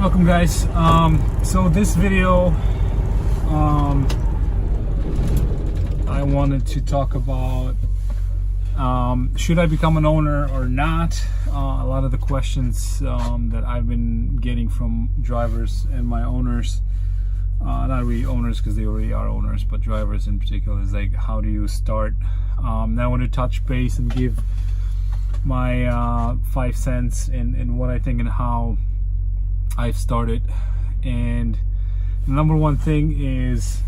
Welcome guys. So this video I wanted to talk about should I become an owner or not. A lot of the questions that I've been getting from drivers and my owners, not really owners because they already are owners, but drivers in particular, is like, how do you start? Now I want to touch base and give my 5 cents in what I think and how I've started. And the number one thing is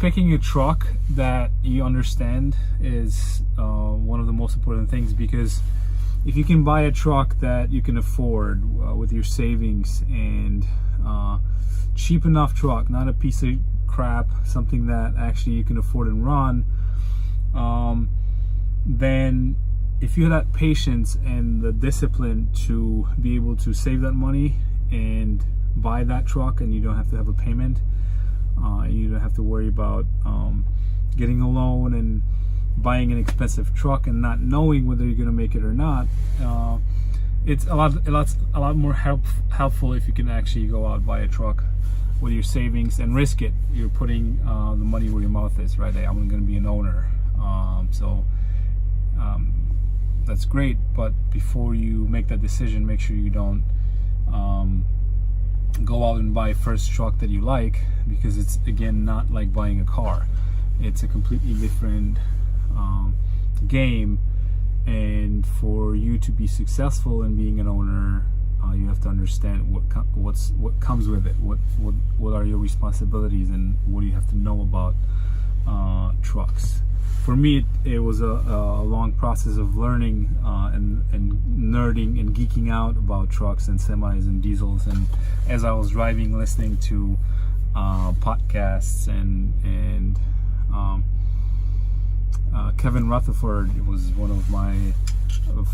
picking a truck that you understand is one of the most important things, because if you can buy a truck that you can afford with your savings, and cheap enough truck, not a piece of crap, something that actually you can afford and run, then if you have that patience and the discipline to be able to save that money and buy that truck, and you don't have to have a payment, you don't have to worry about getting a loan and buying an expensive truck and not knowing whether you're going to make it or not. It's a lot more helpful if you can actually go out and buy a truck with your savings and risk it. You're putting the money where your mouth is, right? I'm going to be an owner, so that's great. But before you make that decision, make sure you don't go out and buy first truck that you like, because it's, again, not like buying a car. It's a completely different game, and for you to be successful in being an owner, you have to understand what comes with it. What are your responsibilities, and what do you have to know about trucks. For me, it was a long process of learning and nerding and geeking out about trucks and semis and diesels. And as I was driving, listening to podcasts and Kevin Rutherford was one of my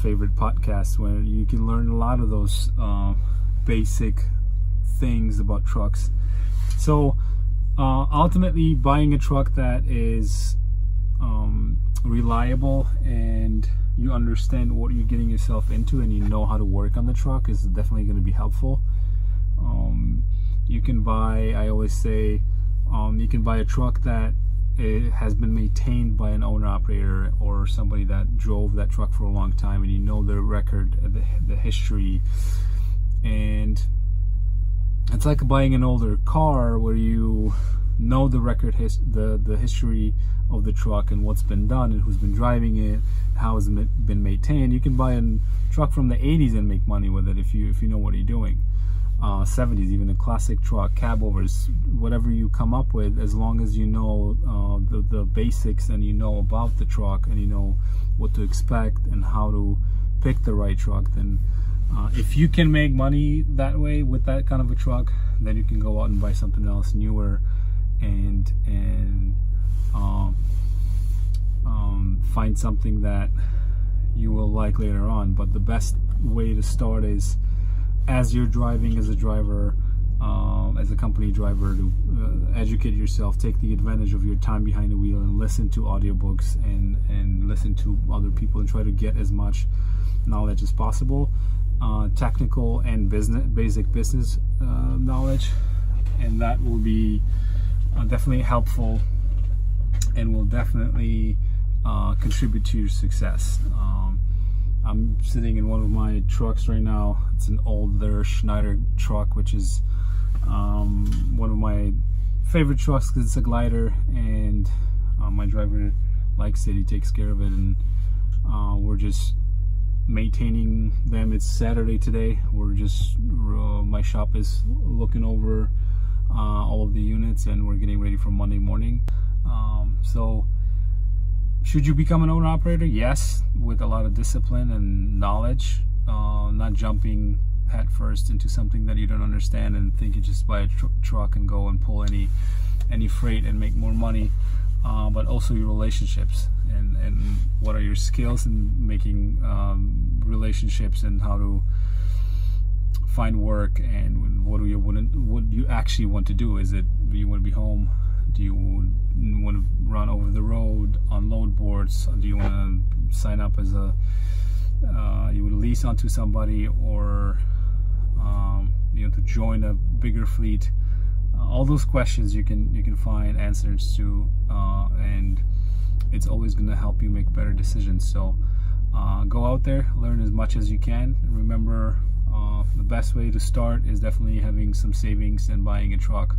favorite podcasts, where you can learn a lot of those basic things about trucks. So ultimately, buying a truck that is reliable and you understand what you're getting yourself into, and you know how to work on the truck, is definitely going to be helpful. You can buy, I always say, you can buy a truck that it has been maintained by an owner operator or somebody that drove that truck for a long time, and you know their record, the history. And it's like buying an older car where you know the record, the history of the truck and what's been done and who's been driving it, how it's been maintained. You can buy a truck from the 80s and make money with it if you know what you're doing. 70s, even a classic truck, cab overs, whatever you come up with, as long as you know the basics, and you know about the truck, and you know what to expect and how to pick the right truck, then if you can make money that way with that kind of a truck, then you can go out and buy something else newer and find something that you will like later on. But the best way to start is, as you're driving as a driver, as a company driver, to educate yourself, take the advantage of your time behind the wheel, and listen to audiobooks and listen to other people, and try to get as much knowledge as possible, technical and basic business knowledge, and that will be definitely helpful and will definitely contribute to your success. I'm sitting in one of my trucks right now. It's an older Schneider truck, which is one of my favorite trucks because it's a glider, and my driver likes it. He takes care of it, and we're just maintaining them. It's Saturday today. We're just my shop is looking over all of the units, and we're getting ready for Monday morning. So should you become an owner operator? Yes, with a lot of discipline and knowledge, not jumping head first into something that you don't understand and think you just buy a truck and go and pull any freight and make more money, but also your relationships and what are your skills in making relationships, and how to find work, and what do you actually want to do. Do you want to be home? Do you want to run over the road, unload boards? Do you want to sign up as you would lease onto somebody, or to join a bigger fleet. All those questions you can find answers to, and it's always going to help you make better decisions. So go out there, learn as much as you can, and remember, the best way to start is definitely having some savings and buying a truck,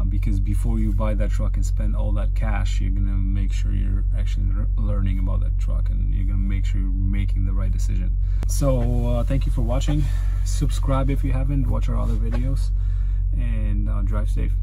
because before you buy that truck and spend all that cash, you're going to make sure you're actually learning about that truck, and you're going to make sure you're making the right decision. So thank you for watching. Subscribe if you haven't, watch our other videos, and drive safe.